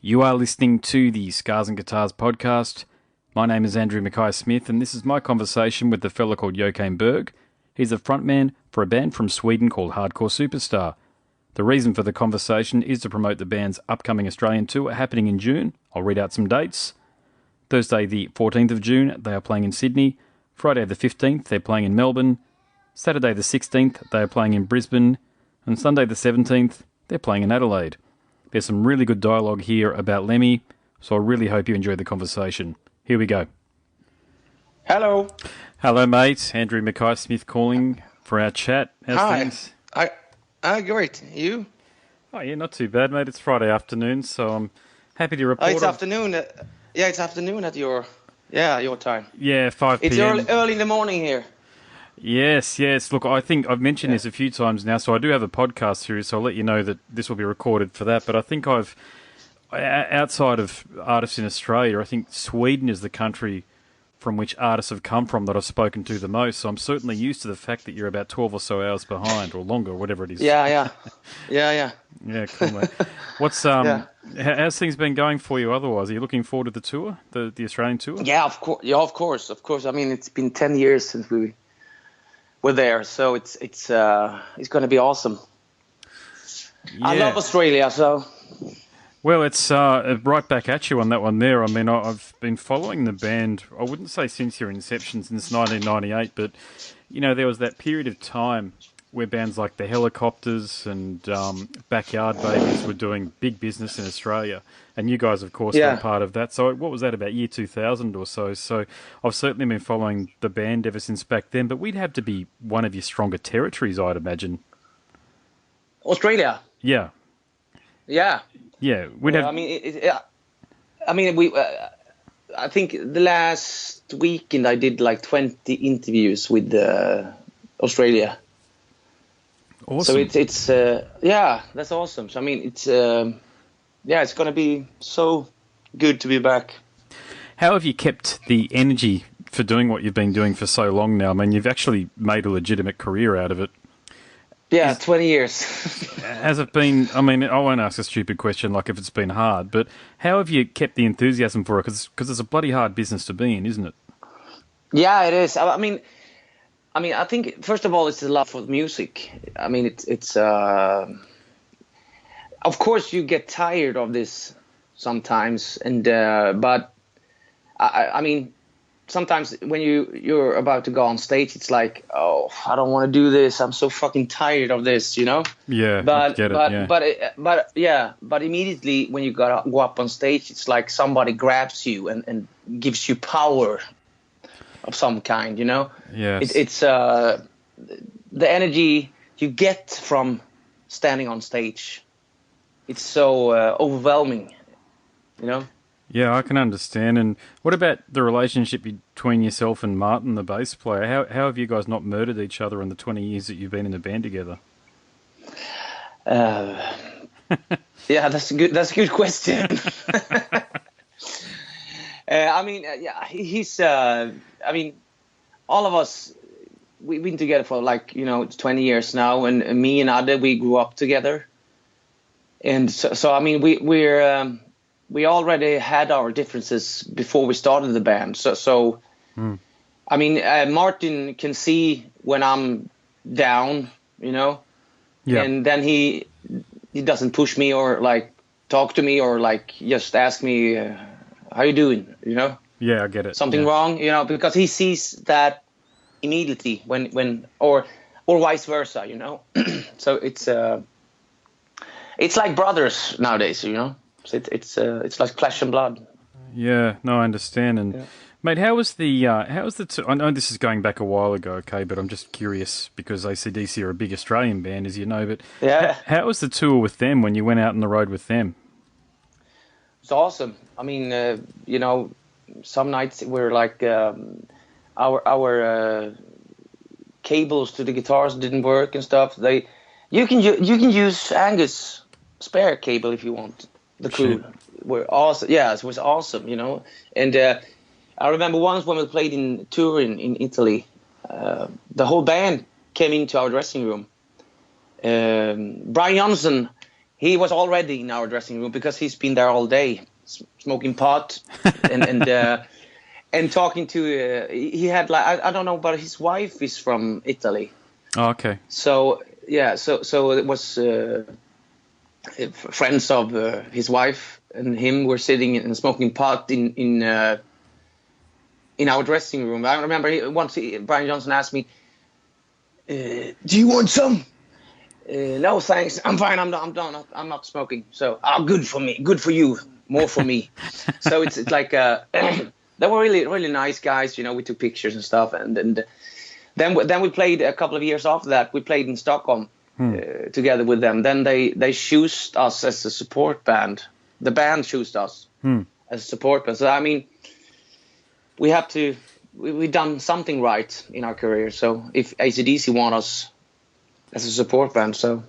You are listening to the Scars and Guitars podcast. My name is Andrew Mackay-Smith, and this is my conversation with a fella called Joakim Berg. He's a frontman for a band from Sweden called Hardcore Superstar. The reason for the conversation is to promote the band's upcoming Australian tour happening in June. I'll read out some dates. Thursday the 14th of June, they are playing in Sydney. Friday the 15th, they're playing in Melbourne. Saturday the 16th, they are playing in Brisbane. And Sunday the 17th, they're playing in Adelaide. There's some really good dialogue here about Lemmy, so I really hope you enjoyed the conversation. Here we go. Hello. Hello, mate. Andrew Mackay-Smith calling for our chat. How's things? Great. You? Oh, yeah, not too bad, mate. It's Friday afternoon, so I'm happy to report. It's afternoon. It's afternoon at your time. Yeah, 5 p.m. It's early in the morning here. Yes. Look, I think I've mentioned this a few times now, so I do have a podcast series, so I'll let you know that this will be recorded for that. But I think outside of artists in Australia, I think Sweden is the country from which artists have come from that I've spoken to the most. So I'm certainly used to the fact that you're about 12 or so hours behind, or longer, or whatever it is. Yeah. Yeah, cool, mate. How's things been going for you otherwise? Are you looking forward to the tour, the Australian tour? Yeah, of course. I mean, it's been 10 years since we were there, so it's going to be awesome. Yeah. I love Australia, so. Well, it's right back at you on that one there. I mean, I've been following the band, I wouldn't say since your inception, since 1998, but, you know, there was that period of time where bands like the Helicopters and Backyard Babies were doing big business in Australia. And you guys, of course, were part of that. So what was that, about year 2000 or so? So I've certainly been following the band ever since back then, but we'd have to be one of your stronger territories, I'd imagine. Australia? Yeah. Yeah. Yeah. I think the last weekend I did like 20 interviews with Australia. Awesome. So it's that's awesome. So I mean, it's going to be so good to be back. How have you kept the energy for doing what you've been doing for so long now? I mean, you've actually made a legitimate career out of it. Yeah, 20 years. Has it been, I mean, I won't ask a stupid question like if it's been hard, but how have you kept the enthusiasm for it? Because it's a bloody hard business to be in, isn't it? Yeah, it is. I mean, I think, first of all, it's the love for music. I mean, it's of course you get tired of this sometimes, and but I mean, sometimes when you're about to go on stage, it's like, oh, I don't want to do this. I'm so fucking tired of this, you know? Yeah, but, I get it, But immediately when you go up on stage, it's like somebody grabs you and gives you power of some kind, you know? Yes. It's the energy you get from standing on stage. It's so overwhelming, you know? Yeah, I can understand. And what about the relationship between yourself and Martin, the bass player? How have you guys not murdered each other in the 20 years that you've been in the band together? Yeah, that's a good question. He's. I mean, all of us, we've been together for 20 years now, and me and Ade, we grew up together, and so I mean, we already had our differences before we started the band. So I mean, Martin can see when I'm down, you know, and then he doesn't push me or like talk to me or like just ask me, how you doing, you know? Yeah, I get it. Something wrong, you know, because he sees that immediately when or vice versa, you know. So it's like brothers nowadays, you know. So it's like flesh and blood. Yeah, no, I understand. And mate, how was the I know this is going back a while ago, okay, but I'm just curious because AC/DC are a big Australian band, as you know. But how was the tour with them when you went out on the road with them? It's awesome. I mean, you know, some nights we're like our cables to the guitars didn't work and stuff. You can use Angus spare cable if you want. The crew were awesome. Yeah, it was awesome, you know. And I remember once when we played in Turin in Italy, the whole band came into our dressing room. Brian Johnson, he was already in our dressing room because he's been there all day, smoking pot and talking to. He had like I don't know, but his wife is from Italy. Oh, okay. So yeah, so it was friends of his wife and him were sitting and smoking pot in our dressing room. I remember once Brian Johnson asked me, "Do you want some?" No, thanks. I'm fine. I'm not smoking. So, good for me. Good for you. More for me. So it's like they were really really nice guys. You know, we took pictures and stuff, and then we played a couple of years after that. We played in Stockholm together with them. Then they chose us as a support band. The band chose us as a support band. So I mean, we've done something right in our career. So if AC/DC want us as a support band, so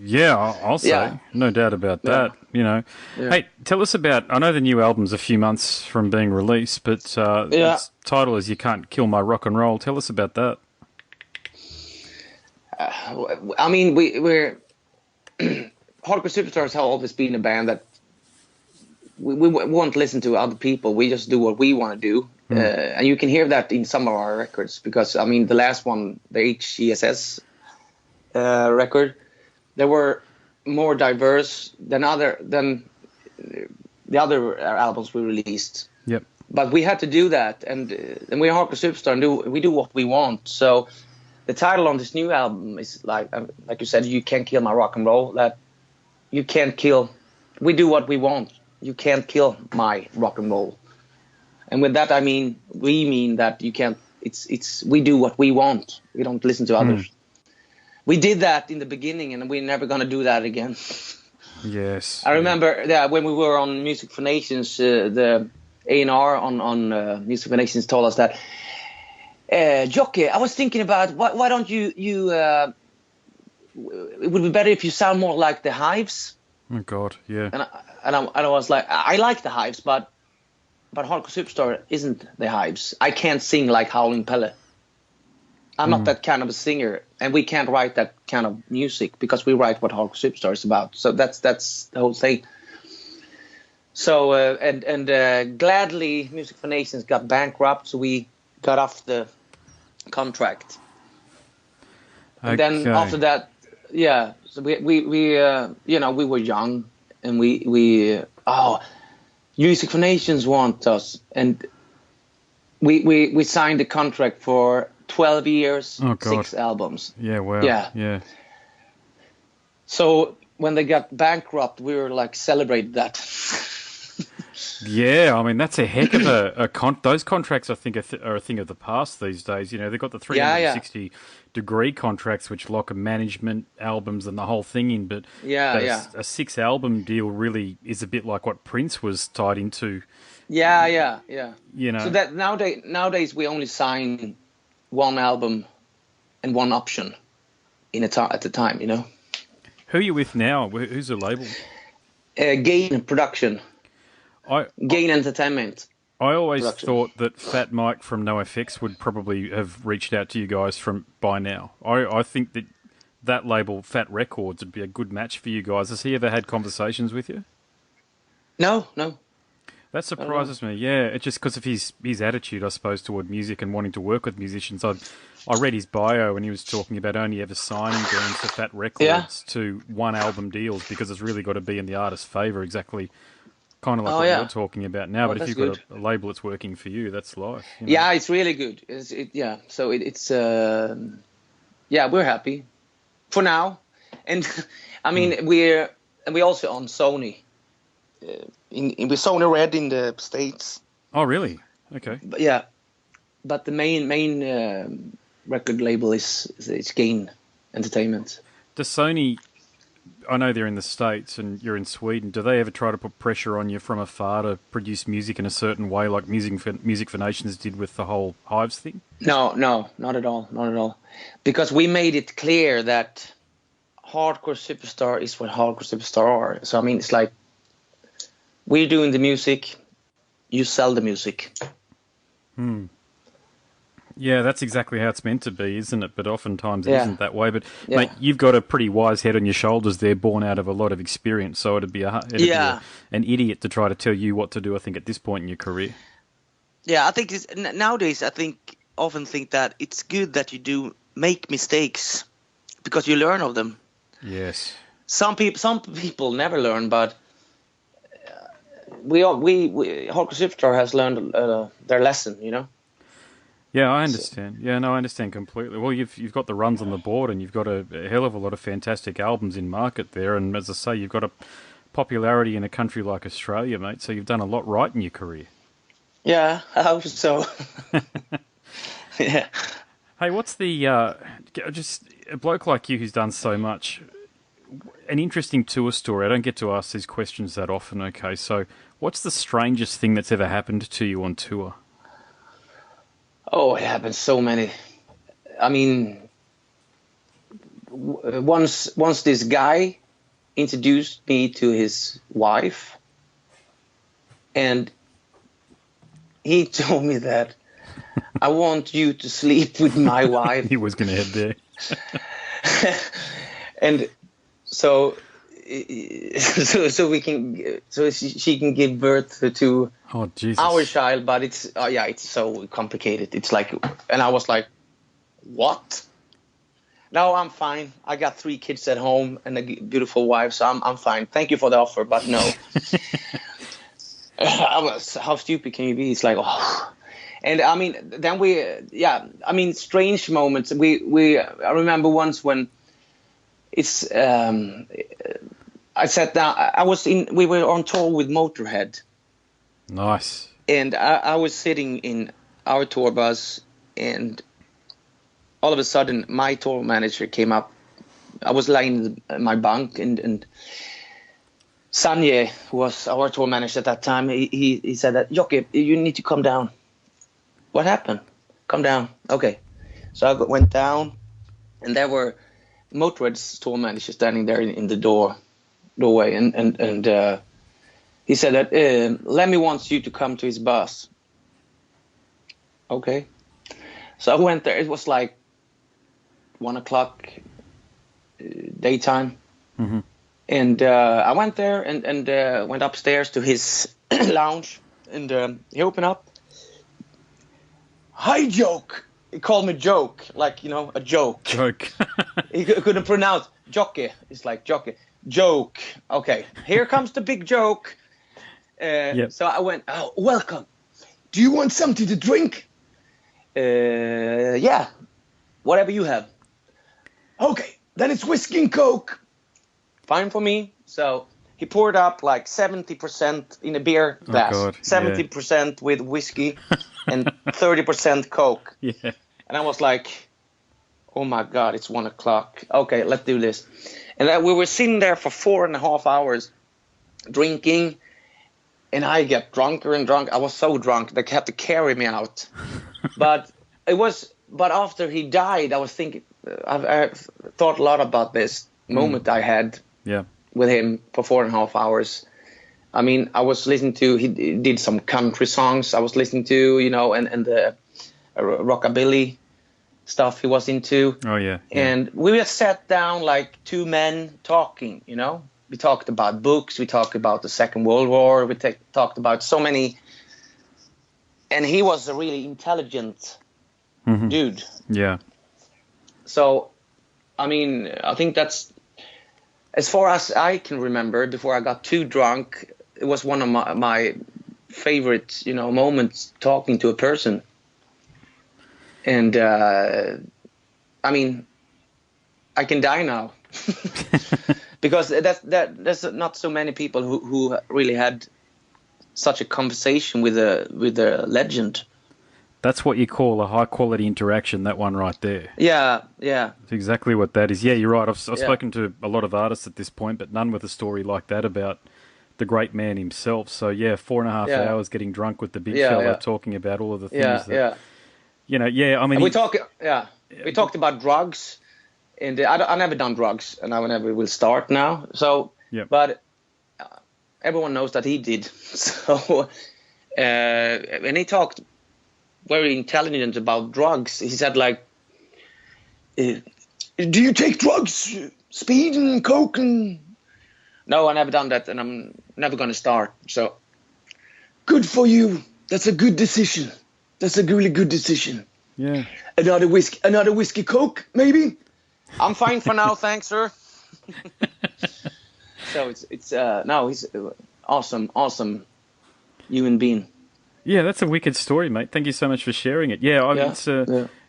yeah, I'll say no doubt about that. You know, hey, tell us about. I know the new album's a few months from being released, but its title is "You Can't Kill My Rock and Roll." Tell us about that. I mean, we're Hardcore Superstars have always been a band that we won't listen to other people. We just do what we want to do, and you can hear that in some of our records. Because I mean, the last one, the HGSS record, they were more diverse than the other albums we released. Yep. But we had to do that, and we're Hardcore Superstar, and we do what we want. So the title on this new album is like you said, "You Can't Kill My Rock and Roll." That you can't kill. We do what we want. You can't kill my rock and roll. And with that, we mean that you can't. It's we do what we want. We don't listen to others. We did that in the beginning, and we're never gonna do that again. Yes. I remember when we were on Music for Nations, the A&R on Music for Nations told us that, Jocke, I was thinking about why don't you it would be better if you sound more like the Hives. Oh God, yeah. And I was like, I like the Hives, but Hardcore Superstar isn't the Hives. I can't sing like Howling Pelle. I'm not that kind of a singer, and we can't write that kind of music because we write what Hardcore Superstar is about. So that's the whole thing. So gladly, Music for Nations got bankrupt, so we got off the contract. And then after that, so we were young, and we Music for Nations want us, and we signed a contract for 12 years, 6 albums. Yeah, wow. Yeah. So when they got bankrupt, we were like celebrated that. Yeah, I mean that's a heck of those contracts. I think are a thing of the past these days. You know, they've got the 360-degree contracts which lock a management, albums, and the whole thing in. But a 6-album deal really is a bit like what Prince was tied into. Yeah. You know, so that nowadays we only sign 1 album and 1 option at the time. You know. Who are you with now? Who's the label? Gain Production. Gain Entertainment. I always thought that Fat Mike from NoFX would probably have reached out to you guys by now. I think that label, Fat Records, would be a good match for you guys. Has he ever had conversations with you? No. That surprises me. Yeah, it's just because of his attitude, I suppose, toward music and wanting to work with musicians. I read his bio and he was talking about only ever signing bands to Fat Records to 1-album deals because it's really got to be in the artist's favour, exactly. Kind of like what you're talking about now, but if you've got a label that's working for you, that's life. You know? Yeah, it's really good. So it's we're happy for now, and I mean we also on Sony, in Sony Red in the States. Oh, really? Okay. But the main record label is Gain Entertainment. Does Sony? I know they're in the States and you're in Sweden. Do they ever try to put pressure on you from afar to produce music in a certain way, like Music for Nations did with the whole Hives thing? No, not at all. Because we made it clear that Hardcore Superstar is what Hardcore Superstar are. So, I mean, it's like we're doing the music, you sell the music. Yeah, that's exactly how it's meant to be, isn't it? But oftentimes it Yeah, isn't that way. But yeah, mate, you've got a pretty wise head on your shoulders there, born out of a lot of experience. So yeah, an idiot to try to tell you what to do. I think at this point in your career. yeah. I think nowadays I often think that it's good that you do make mistakes because you learn of them. Yes. Some people never learn, but Hardcore Superstar has learned their lesson. Yeah, I So, understand. Yeah, no, I understand completely. Well, you've got the runs on the board, and you've got a hell of a lot of fantastic albums in market there. And as I say, you've got a popularity in a country like Australia, mate. So you've done a lot right in your career. yeah, I hope so. Yeah. Hey, what's the just a bloke like you who's done so much? An interesting tour story. I don't get to ask these questions that often. Okay, so what's the strangest thing that's ever happened to you on tour? Oh, it happens so many. I mean, once this guy introduced me to his wife, and he told me that I want you to sleep with my wife, He was going to head there. and so she can give birth to Oh, Jesus. our child, but it's so complicated. It's like, and I was like, what? No, I'm fine. I got 3 kids at home and a beautiful wife, so I'm fine. Thank you for the offer, but no. How stupid can you be? It's like, oh. And I mean, then strange moments. I remember once when it's I sat down. We were on tour with Motorhead. Nice. And I was sitting in our tour bus, and all of a sudden, my tour manager came up. I was lying in my bunk, and Sanje, who was our tour manager at that time, he said that, Jocke, you need to come down. What happened? Come down. Okay. So I went down, and there were Motorhead's tour manager standing there in the doorway, and he said that Lemmy wants you to come to his bus. Okay. So I went there. It was like 1:00 daytime. Mm-hmm. And I went there and went upstairs to his lounge. And he opened up. Hi, Joke. He called me Joke, like, a joke. Joke. He couldn't pronounce Jocke. It's like Jocke. Joke. Okay. Here comes the big joke. Yep. So I went, oh, welcome. Do you want something to drink? Yeah. Whatever you have. Okay. Then it's whiskey and Coke. Fine for me. So he poured up like 70% in a beer glass. Oh, God. 70% with whiskey and 30% Coke. Yeah. And I was like, oh my God, it's 1:00. Okay, let's do this. And then we were sitting there for 4.5 hours drinking. And I get drunker and drunk. I was so drunk they had to carry me out. But after he died, I was thinking, I thought a lot about this moment I had with him for 4.5 hours. I mean, I was listening to, he did some country songs I was listening to, and the rockabilly stuff he was into. Oh, yeah. And we just sat down like 2 men talking, We talked about books, we talked about the Second World War, we talked about so many. And he was a really intelligent dude. Yeah. So, I mean, I think that's, as far as I can remember, before I got too drunk, it was one of my favorite, moments talking to a person. And, I mean, I can die now. Because there's not so many people who really had such a conversation with a legend. That's what you call a high-quality interaction, that one right there. Yeah. That's exactly what that is. Yeah, you're right. I've spoken to a lot of artists at this point, but none with a story like that about the great man himself. So, 4.5 hours getting drunk with the big fella, talking about all of the things that... I mean... And we talked about drugs, and I never done drugs, and I never will start now. So, but everyone knows that he did. So, and he talked very intelligent about drugs. He said like, "Do you take drugs, speed and coke?" And no, I never done that, and I'm never gonna start. So good for you. That's a good decision. That's a really good decision. Yeah. Another whiskey coke, maybe. I'm fine for now, thanks, sir. So he's awesome human being. Yeah, that's a wicked story, mate. Thank you so much for sharing it. Yeah,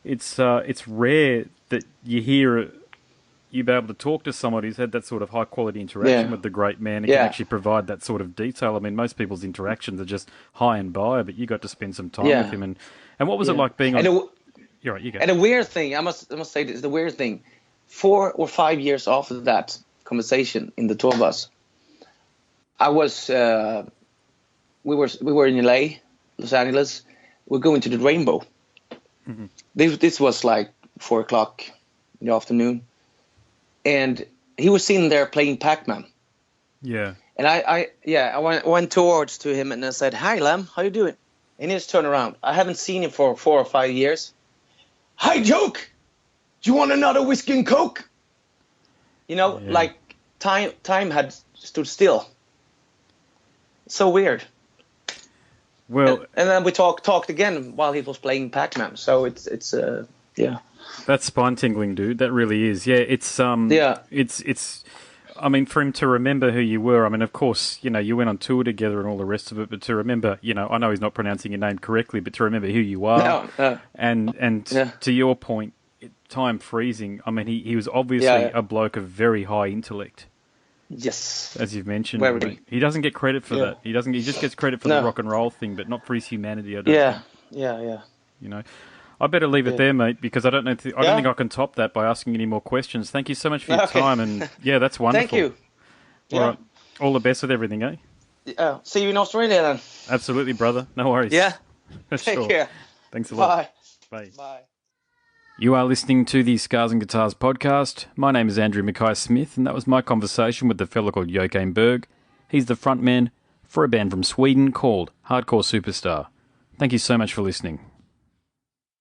it's rare that you hear you be able to talk to someone who's had that sort of high quality interaction with the great man and can actually provide that sort of detail. I mean, most people's interactions are just high and by, but you got to spend some time with him. And what was it like being on? You're right, you go. And the weird thing, I must say this, the weird thing, 4 or 5 years after that conversation in the tour bus, I was we were in LA, Los Angeles. We're going to the Rainbow. Mm-hmm. This was like 4 o'clock in the afternoon, and he was sitting there playing Pac-Man. Yeah. And I went towards to him and I said, "Hi, Lem, how you doing?" And he just turned around. I haven't seen him for 4 or 5 years. "Hi, Joke. Do you want another whiskey and coke?" Like time had stood still. So weird. Well, and then we talked again while he was playing Pac-Man. So it's That's spine tingling, dude. That really is. Yeah, it's it's. I mean, for him to remember who you were. I mean, of course, you went on tour together and all the rest of it. But to remember, I know he's not pronouncing your name correctly, but to remember who you are, and to your point, time freezing. I mean, he was obviously a bloke of very high intellect. Yes, as you've mentioned, he doesn't get credit for that. He doesn't. He just gets credit for the rock and roll thing, but not for his humanity. I don't think. I better leave it there, mate, because I don't know. I don't think I can top that by asking any more questions. Thank you so much for your time, and that's wonderful. Thank you. All right. All the best with everything, eh? See you in Australia then. Absolutely, brother. No worries. Yeah. Take care. Thanks a lot. Bye. Bye. You are listening to the Scars and Guitars podcast. My name is Andrew Mackay-Smith, and that was my conversation with the fellow called Joakim Berg. He's the frontman for a band from Sweden called Hardcore Superstar. Thank you so much for listening.